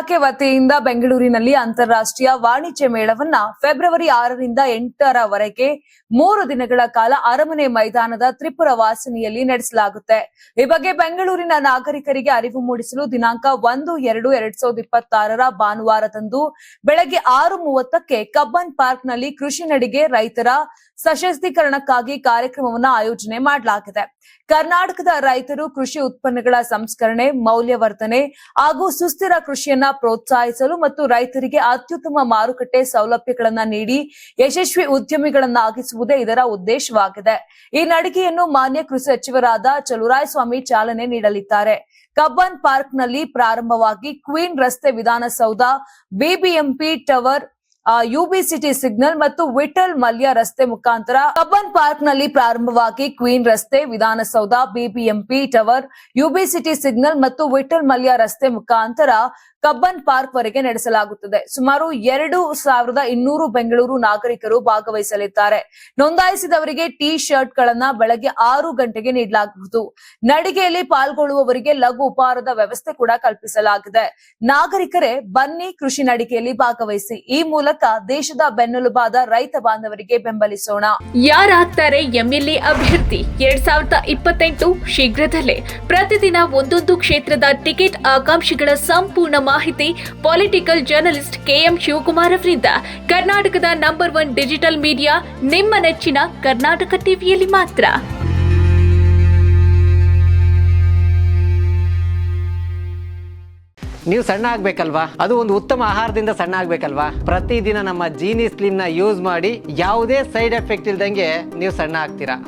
ಇಲಾಖೆ ವತಿಯಿಂದ ಬೆಂಗಳೂರಿನಲ್ಲಿ ಅಂತಾರಾಷ್ಟ್ರೀಯ ವಾಣಿಜ್ಯ ಮೇಳವನ್ನ ಫೆಬ್ರವರಿ 6ರಿಂದ 8ರವರೆಗೆ 3 ದಿನಗಳ ಕಾಲ ಅರಮನೆ ಮೈದಾನದ ತ್ರಿಪುರ ವಾಸಿನಿಯಲ್ಲಿ ನಡೆಸಲಾಗುತ್ತೆ. ಈ ಬಗ್ಗೆ ಬೆಂಗಳೂರಿನ ನಾಗರಿಕರಿಗೆ ಅರಿವು ಮೂಡಿಸಲು ದಿನಾಂಕ 1-2-2026 ಭಾನುವಾರದಂದು ಬೆಳಗ್ಗೆ 6:30ಕ್ಕೆ ಕಬ್ಬನ್ ಪಾರ್ಕ್ನಲ್ಲಿ ಕೃಷಿ ನಡಿಗೆ ರೈತರ ಸಶಕ್ತೀಕರಣಕ್ಕಾಗಿ ಕಾರ್ಯಕ್ರಮವನ್ನು ಆಯೋಜನೆ ಮಾಡಲಾಗಿದೆ. ಕರ್ನಾಟಕದ ರೈತರು ಕೃಷಿ ಉತ್ಪನ್ನಗಳ ಸಂಸ್ಕರಣೆ, ಮೌಲ್ಯವರ್ಧನೆ ಹಾಗೂ ಸುಸ್ಥಿರ ಕೃಷಿಯನ್ನ ಪ್ರೋತ್ಸಾಹಿಸಲು ಮತ್ತು ರೈತರಿಗೆ ಅತ್ಯುತ್ತಮ ಮಾರುಕಟ್ಟೆ ಸೌಲಭ್ಯಗಳನ್ನು ನೀಡಿ ಯಶಸ್ವಿ ಉದ್ಯಮಿಗಳನ್ನಾಗಿಸುವುದೇ ಇದರ ಉದ್ದೇಶವಾಗಿದೆ. ಈ ನಡಿಗೆಯನ್ನು ಮಾನ್ಯ ಕೃಷಿ ಸಚಿವರಾದ ಚಲುವರಾಯಸ್ವಾಮಿ ಚಾಲನೆ ನೀಡಲಿದ್ದಾರೆ. ಕಬ್ಬನ್ ಪಾರ್ಕ್ನಲ್ಲಿ ಪ್ರಾರಂಭವಾಗಿ ಕ್ವೀನ್ ರಸ್ತೆ, Vidhana Soudha, BBMP tower, UB city signal ಮತ್ತು ವಿಠಲ್ ಮಲ್ಯ ರಸ್ತೆ ಮುಖಾಂತರ ಕಬ್ಬನ್ ಪಾರ್ಕ್ನಲ್ಲಿ ಪ್ರಾರಂಭವಾಗಿ ಕ್ವೀನ್ ರಸ್ತೆ, Vidhana Soudha, BBMP tower, UB city signal ಮತ್ತು ವಿಠಲ್ ಮಲ್ಯ ರಸ್ತೆ ಮುಖಾಂತರ ಕಬ್ಬನ್ ಪಾರ್ಕ್ ವರೆಗೆ ನಡೆಸಲಾಗುತ್ತದೆ. ಸುಮಾರು 2200 ಬೆಂಗಳೂರು ನಾಗರಿಕರು ಭಾಗವಹಿಸಲಿದ್ದಾರೆ. ನೋಂದಾಯಿಸಿದವರಿಗೆ ಟಿ ಶರ್ಟ್ ಗಳನ್ನ ಬೆಳಗ್ಗೆ 6 ಗಂಟೆಗೆ ನೀಡಲಾಗುವುದು. ನಡಿಗೆಯಲ್ಲಿ ಪಾಲ್ಗೊಳ್ಳುವವರಿಗೆ ಲಘು ಉಪಹಾರದ ವ್ಯವಸ್ಥೆ ಕೂಡ ಕಲ್ಪಿಸಲಾಗಿದೆ. ನಾಗರಿಕರೇ ಬನ್ನಿ, ಕೃಷಿ ನಡಿಗೆಯಲ್ಲಿ ಭಾಗವಹಿಸಿ. ಈ ಮೂಲಕ ದೇಶದ ಬೆನ್ನೆಲುಬಾದ ರೈತ ಬಾಂಧವರಿಗೆ ಬೆಂಬಲಿಸೋಣ. ಯಾರಾಗ್ತಾರೆ ಎಂಎಲ್ಎ ಅಭ್ಯರ್ಥಿ 2028 ಶೀಘ್ರದಲ್ಲೇ. ಪ್ರತಿದಿನ ಒಂದೊಂದು ಕ್ಷೇತ್ರದ ಟಿಕೆಟ್ ಆಕಾಂಕ್ಷಿಗಳ ಸಂಪೂರ್ಣ ಮಾಹಿತಿ ಪೊಲಿಟಿಕಲ್ ಜರ್ನಲಿಸ್ಟ್ ಕೆಎಂ ಶಿವಕುಮಾರ್ ಅವರಿಂದ. ಕರ್ನಾಟಕದ ನಂಬರ್ 1 ಡಿಜಿಟಲ್ ಮೀಡಿಯಾ ನಿಮ್ಮ ನೆಚ್ಚಿನ ಕರ್ನಾಟಕ ಟಿವಿಯಲ್ಲಿ ಮಾತ್ರ. ನೀವು ಸಣ್ಣ ಆಗ್ಬೇಕಲ್ವಾ? ಅದು ಒಂದು ಉತ್ತಮ ಆಹಾರದಿಂದ ಸಣ್ಣ ಆಗ್ಬೇಕಲ್ವಾ? ಪ್ರತಿದಿನ ನಮ್ಮ ಜೀನಿ ಸ್ಲಿಮ್ ನ ಯೂಸ್ ಮಾಡಿ ಯಾವುದೇ ಸೈಡ್ ಎಫೆಕ್ಟ್ ಇಲ್ದಂಗೆ ನೀವು ಸಣ್ಣ ಆಗ್ತೀರಾ.